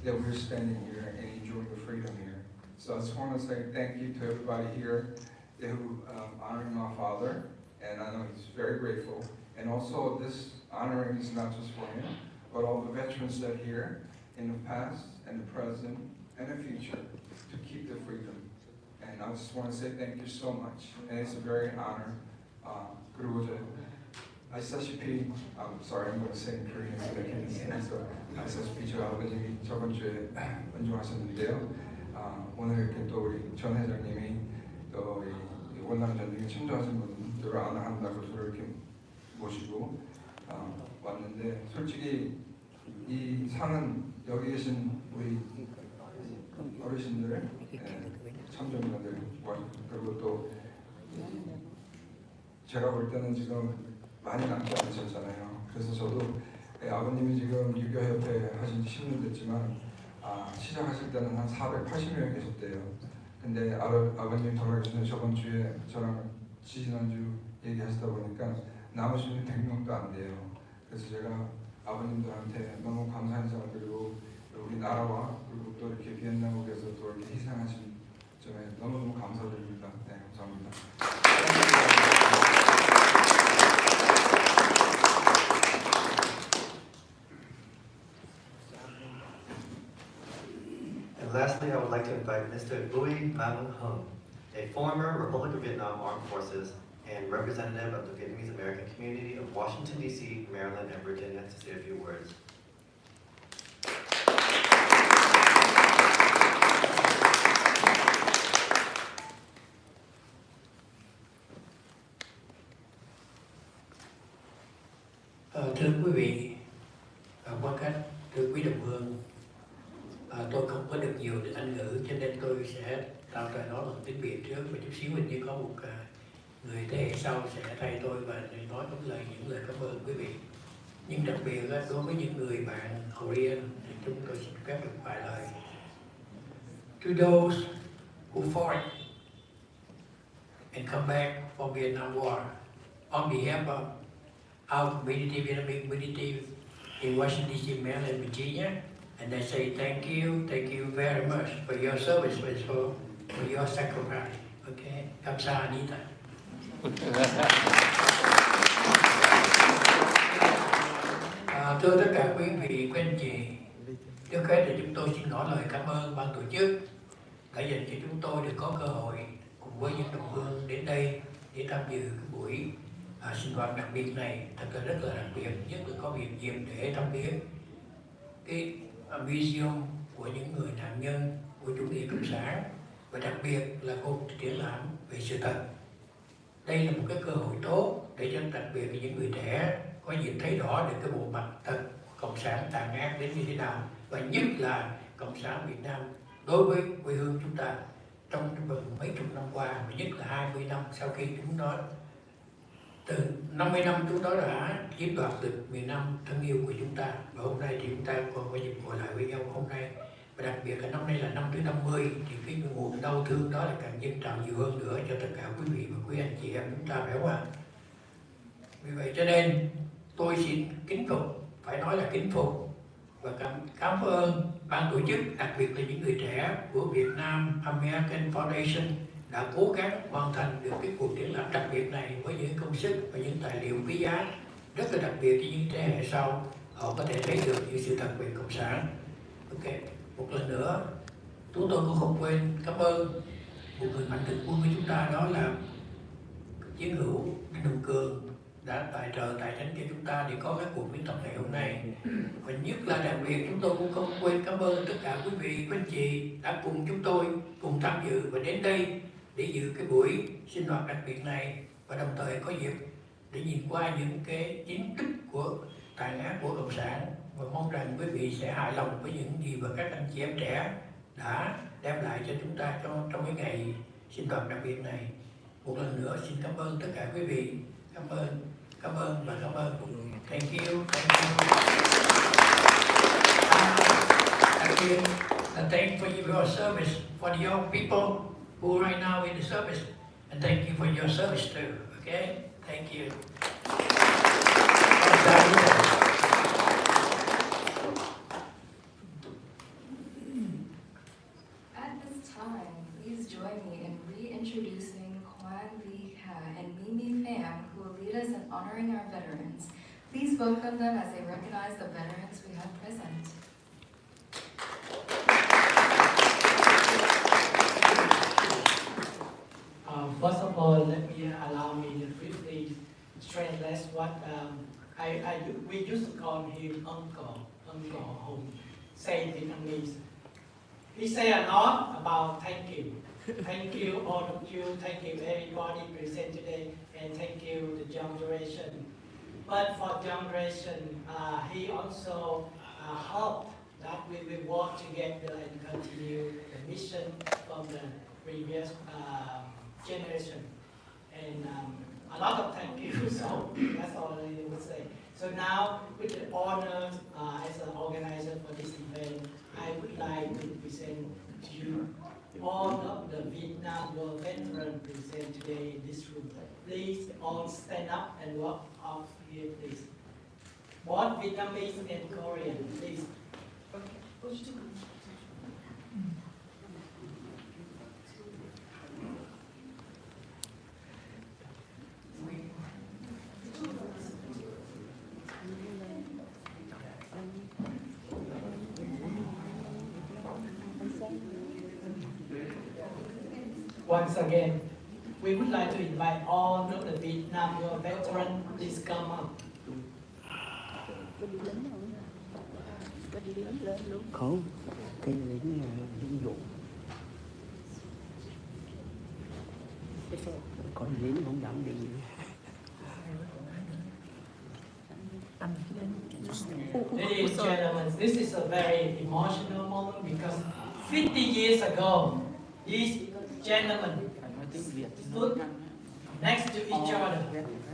Speaker 10: that we're standing here and enjoying the freedom here. So I just want to say thank you to everybody here who honored my father, and I know he's very grateful. And also this honoring is not just for him, but all the veterans that are here in the past and the present and the future to keep the freedom. And I just want to say thank you so much. And it's a very honor. 그리고 아시다시피, I'm sorry, I'm going to say in Korean so I can listen. So 아시다시피 저희 아버님이 저번 주에 은총하셨는데요. 오늘 이렇게 또 우리 전 회장님이 또 이 원남 전쟁에 참전하신 분들을 안한다고 저를 이렇게 모시고 왔는데 솔직히 이 상은 여기 계신 우리 어르신들, 참전자들 그리고 또 제가 볼 때는 지금 많이 남지 않으셨잖아요. 그래서 저도 아버님이 지금 유교협회 하신 지 10년 됐지만 시작하실 때는 한 480명 계셨대요. 근데 아버님 돌아가신 저번 주에 저랑 지난주 얘기하시다 보니까 남으시는 100명도 안 돼요. 그래서 제가 아버님들한테 너무 감사 인사를 드리고 우리 나라와 그리고 또 이렇게 비엔나국에서 또 이렇게 희생하신 점에 너무너무 감사드립니다. 네, 감사합니다.
Speaker 2: And lastly, I would like to invite Mr. Bui Mam Hung, a former Republic of Vietnam Armed Forces and representative of the Vietnamese American community of Washington, D.C., Maryland, and Virginia to say a few words.
Speaker 1: Thưa quý vị, qua cách thưa quý đồng hương, tôi không có được nhiều Anh ngữ cho nên tôi sẽ tạo ra nó bằng tiếng Việt trước, và chút xíu hình như có một người thế hệ sau sẽ thay tôi và nói những lời cảm ơn quý vị. Nhưng đặc biệt đối với những người bạn Korean thì chúng tôi xin phép được vài lời. To those who fought and come back from Vietnam War, on behalf of our community, Vietnamese community in Washington, D.C., Maryland, Virginia, and I say thank you very much for your service, for your sacrifice. Okay, 감사합니다. Thưa tất cả quý vị, quý anh chị, trước hết thì chúng tôi xin ngỏ lời cảm ơn ban tổ chức đã dành cho chúng tôi được có cơ hội cùng với những đồng hương đến đây để tham dự cái buổi sinh hoạt đặc biệt này, thật là rất là đặc biệt, nhất là có dịp để thăm viếng cái museum của những người nạn nhân của chủ nghĩa cộng sản, và đặc biệt là cuộc triển lãm về sự thật. Đây là một cái cơ hội tốt để cho đặc biệt là những người trẻ có dịp thấy rõ được cái bộ mặt thật cộng sản tàn ác đến như thế nào, và nhất là cộng sản Việt Nam đối với quê hương chúng ta trong mấy chục năm qua, và nhất là 20 năm sau khi chúng nó từ 50 năm chúng nó đã chiếm đoạt được miền Nam thân yêu của chúng ta, và hôm nay thì chúng ta còn có dịp ngồi lại với nhau hôm nay. Và và đặc biệt là năm nay là năm thứ 50 thì cái nguồn đau thương đó là càng dâng trào nhiều hơn nữa cho tất cả quý vị và quý anh chị em chúng ta, phải không ạ? Vì vậy cho nên tôi xin kính phục, phải nói là kính phục và cảm ơn ban tổ chức, đặc biệt là những người trẻ của Việt Nam American Foundation đã cố gắng hoàn thành được cái cuộc triển lãm đặc biệt này với những công sức và những tài liệu quý giá rất là đặc biệt cho những thế hệ sau họ có thể thấy được những sự thật về cộng sản. Ok, một lần nữa chúng tôi cũng không quên cảm ơn một người mạnh thường quân của chúng ta, đó là chiến hữu Đinh Hùng Cường đã tài trợ tài chánh cho chúng ta để có cái cuộc diễn tập ngày hôm nay. Và nhất là đặc biệt chúng tôi cũng không quên cảm ơn tất cả quý vị, quý anh chị đã cùng chúng tôi cùng tham dự và đến đây để dự cái buổi sinh hoạt đặc biệt này, và đồng thời có dịp để nhìn qua những cái chiến tích của tàn ác của cộng sản, và mong rằng quý vị sẽ hài lòng với những gì mà các anh chị em trẻ đã đem lại cho chúng ta trong cái ngày sinh hoạt đặc biệt này. Một lần nữa xin cảm ơn tất cả quý vị, cảm ơn và cảm ơn. Thank you. Đặc biệt là thank for your service, for the young people who are right now in the service, and thank you for your service too. Okay, thank you.
Speaker 3: At this time, please join me in reintroducing Kwan Lee Ka and Mimi Pham, who will lead us in honoring our veterans. Please welcome them as they recognize the veterans we have present.
Speaker 4: First of all, allow me to briefly translate what we used to call him Uncle Hùng, say Vietnamese. He say a lot about thank you. Thank you all of you, thank you everybody present today, and thank you the young generation. But for young generation, he also hoped that we will work together and continue the mission from the previous generation. And a lot of thank you, so that's all I would say. So now, with the honor as an organizer for this event, I would like to present to you all of the Vietnam War veterans present today in this room. Please all stand up and walk off here, please. Both Vietnamese and Korean, please. Once again, we would like to invite all of the Vietnam War veterans, please come up.
Speaker 11: Không, cái lính lính vụ. Còn lính không dám đi.
Speaker 4: Ladies and gentlemen, this is a very emotional moment because 50 years ago, these gentlemen stood next to each other,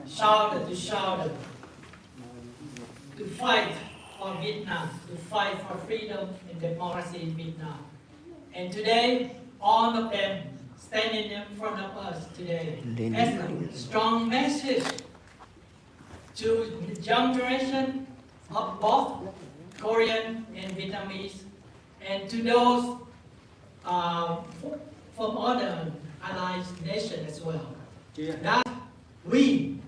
Speaker 4: shoulder to shoulder, to fight for Vietnam, to fight for freedom and democracy in Vietnam. And today, all of them standing in front of us today as a strong message to the young generation of both Korean and Vietnamese, and to those from other allied nations as well. That we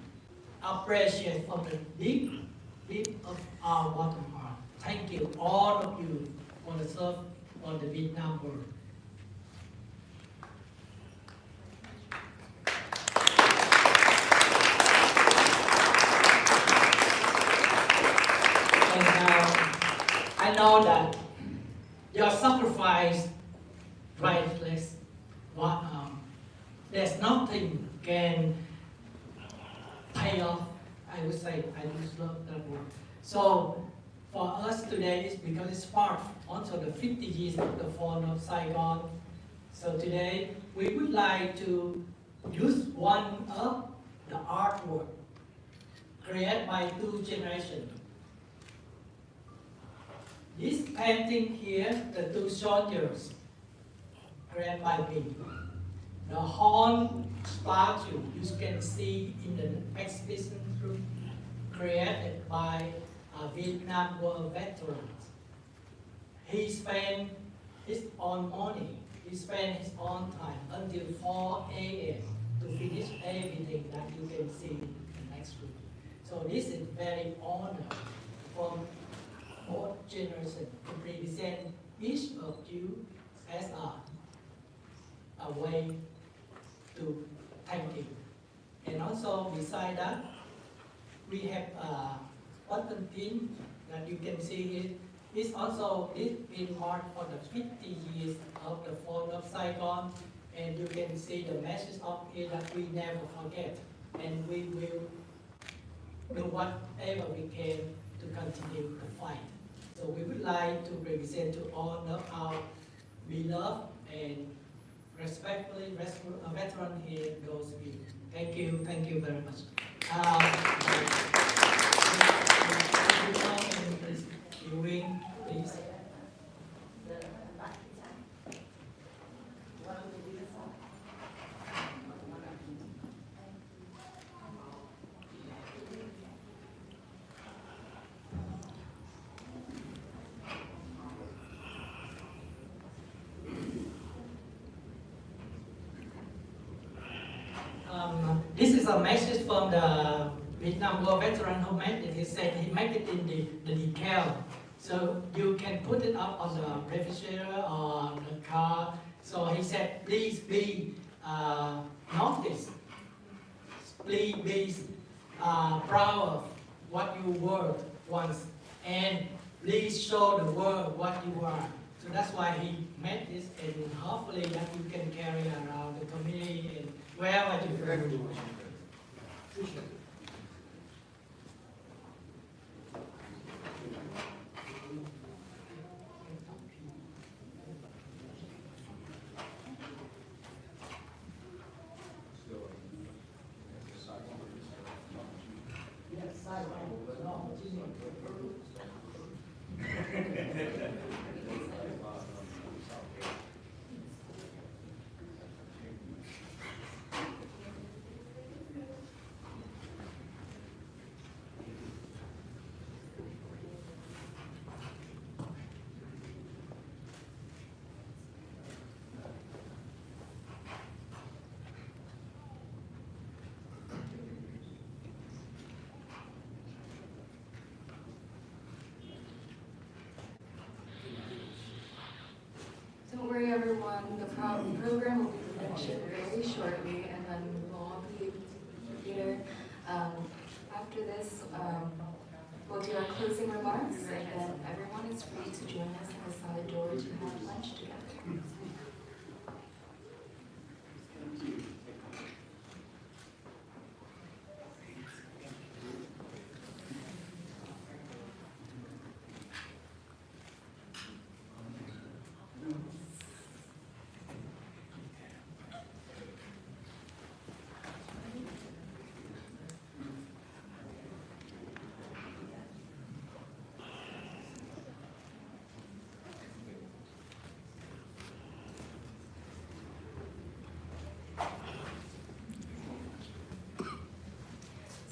Speaker 4: appreciate from the deep of our bottom heart. Thank you, all of you, for the serve for the Vietnam War. I know that your sacrifice priceless. There's nothing can pay off. I would say, I just love that word. So for us today, it's because it's part also the 50 years of the fall of Saigon. So today, we would like to use one of the artwork created by two generations. This painting here, the two soldiers, created by me. The horn statue you can see in the exhibition room, created by a Vietnam War veteran. He spent his own money, he spent his own time until 4 a.m. to finish everything that you can see in the next room. So this is very honor from both generations to represent each of you as a way to thank you. And also beside that, we have a button pin that you can see here. This also is been marked for the 50 years of the fall of Saigon, and you can see the message up here that we never forget, and we will do whatever we can to continue the fight. So we would like to represent to honor our beloved and respectfully veteran here goes with you. Thank you very much. Viewing, please. This is a message from the Vietnam War veteran who made it. He said he made it in the decal. So you can put it up on the refrigerator or the car. So he said, please be noticed. Please be proud of what you were once. And please show the world what you are. So that's why he made this, and hopefully that you can carry around the community and wherever you go.
Speaker 3: Don't worry, everyone. The program will be finishing very shortly, and then we'll all be here. After this, we'll do our closing remarks, and then everyone is free to join us in the side door to have lunch together.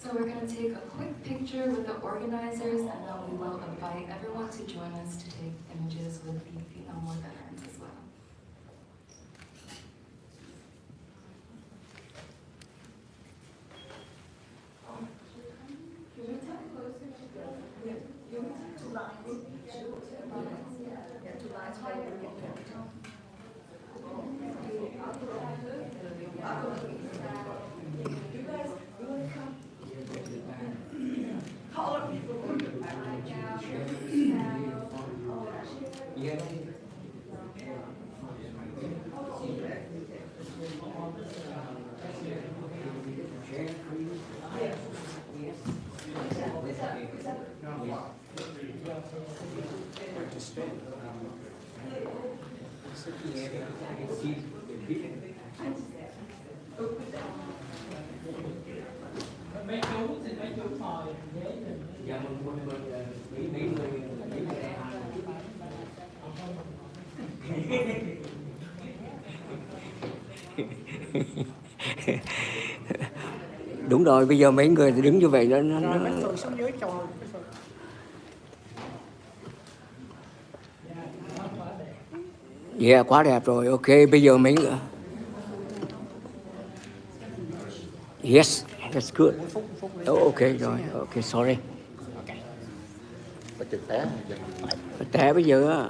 Speaker 3: So we're going to take a quick picture with the organizers, and then we will invite everyone to join us to take images with the Vietnam War veterans as well.
Speaker 4: Mấy chú thì mấy chú ngồi ghế.
Speaker 11: Dạ, mấy người Đúng rồi, bây giờ mấy người đứng như vậy
Speaker 1: Rồi Bích Phượng xuống dưới chào Bích Phượng.
Speaker 11: Yeah, quá đẹp rồi. Ok, bây giờ mấy người. Yes, that's good. Oh, ok rồi, ok, sorry. Té bây giờ á.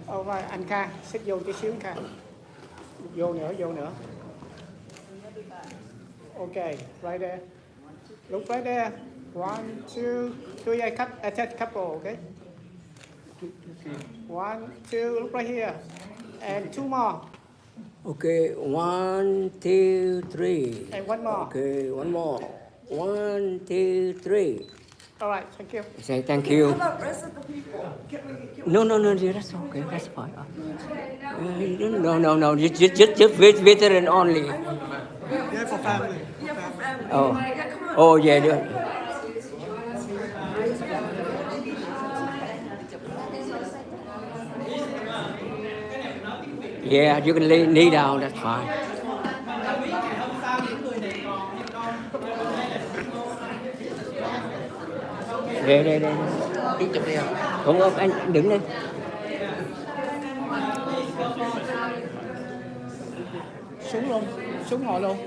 Speaker 1: Rồi anh Kha, xích vô tí xíu Kha. Vô nữa. Ok, right there. Look right there. 1, 2, 3, I take couple, okay? 1, 2, look right here. And 2 more.
Speaker 11: Okay, 1, 2, 3.
Speaker 1: And 1 more.
Speaker 11: Okay, one more. 1, 2, 3.
Speaker 1: All right, thank you.
Speaker 11: Say thank you.
Speaker 9: How about rest of the people? Can we
Speaker 11: No, that's okay, that's fine. No, just veteran only.
Speaker 9: Yeah, for family.
Speaker 11: Oh,
Speaker 9: Yeah, come on.
Speaker 11: oh yeah, yeah. Yeah, you can lay down, that's fine. Đây. Đi chụp đi không? Không, anh đứng đây.
Speaker 1: Xuống ngồi luôn.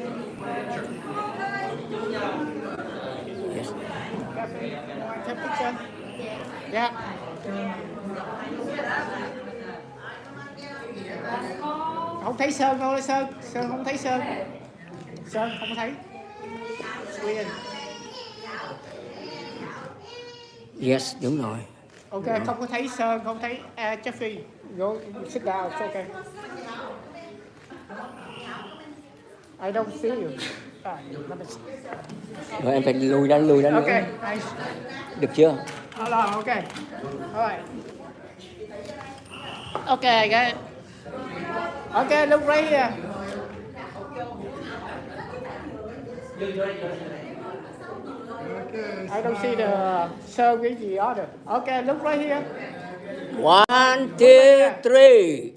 Speaker 11: Yes.
Speaker 1: Take picture. Yeah. Không thấy Sơn đâu, Sơn không thấy Sơn không thấy. Sweden.
Speaker 11: Yes, đúng rồi.
Speaker 1: Ok, không có thấy Sơn, không thấy Jeffrey. Go sit down, it's okay. I don't see you.
Speaker 11: Rồi em phải lùi ra nữa.
Speaker 1: Ok, nice.
Speaker 11: Được chưa?
Speaker 1: Ok. Alright. Ok, guys. Okay, look right here. I don't see the service the order. Okay, look right here.
Speaker 11: 1, 2, 3.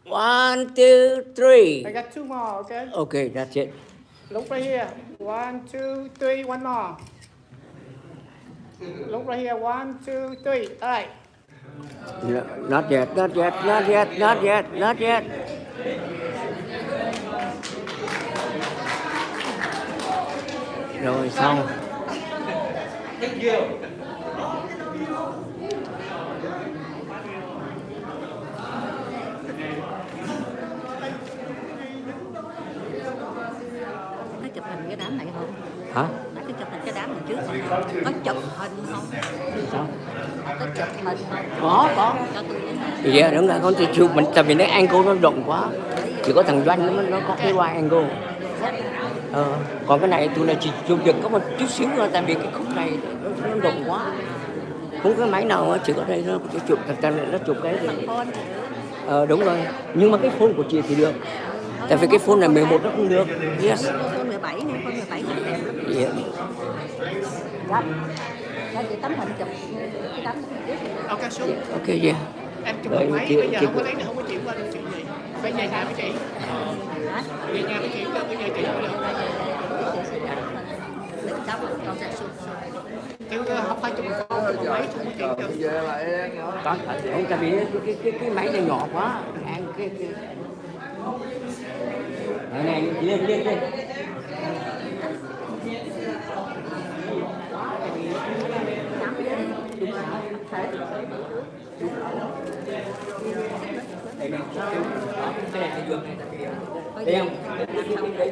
Speaker 11: 1, 2, 3.
Speaker 1: I got 2 more, okay?
Speaker 11: Okay, that's it.
Speaker 1: Look right here. 1, 2, 3, one more. Look right here. 1, 2, 3. All right.
Speaker 11: Not yet. Rồi xong.
Speaker 12: Có chụp hình cái đám này không?
Speaker 11: Hả?
Speaker 12: Nãy có chụp hình cái đám này trước này. Có chụp hình không?
Speaker 11: Sao?
Speaker 12: Có chụp hình không?
Speaker 11: Có.
Speaker 12: Cho tôi với.
Speaker 11: Dạ đúng rồi, con chụp mình tại vì nó angle nó rộng quá. Chỉ có thằng Doanh nó có cái wide angle. Còn cái này tụi này chỉ chụp được có một chút xíu thôi, tại vì cái khúc này nó rộng quá. Không có máy nào chỉ có đây nó chỉ chụp thật ra nó chụp cái gì. Đúng rồi, nhưng mà cái phone của chị thì được. Tại vì cái phone này 11 nó không được. Yes.
Speaker 12: Phone 17 nữa, phone 17 thì đẹp lắm.
Speaker 11: Yeah.
Speaker 12: Cho chị tấm hình chụp cái đám trước.
Speaker 1: Ok, xuống.
Speaker 11: Ok, yeah.
Speaker 1: Em chụp một máy, bây giờ không có lấy nữa, không có chuyển qua được chuyện gì. Phải về nhà với chị. Về nhà với chị, bây giờ chị không được. Chứ không phải chụp con, chụp máy, không có chuyện được.
Speaker 11: Có thể không, tại vì cái máy này nhỏ quá. Cái này lên. Đây này, cái này giường này, đây không? Đây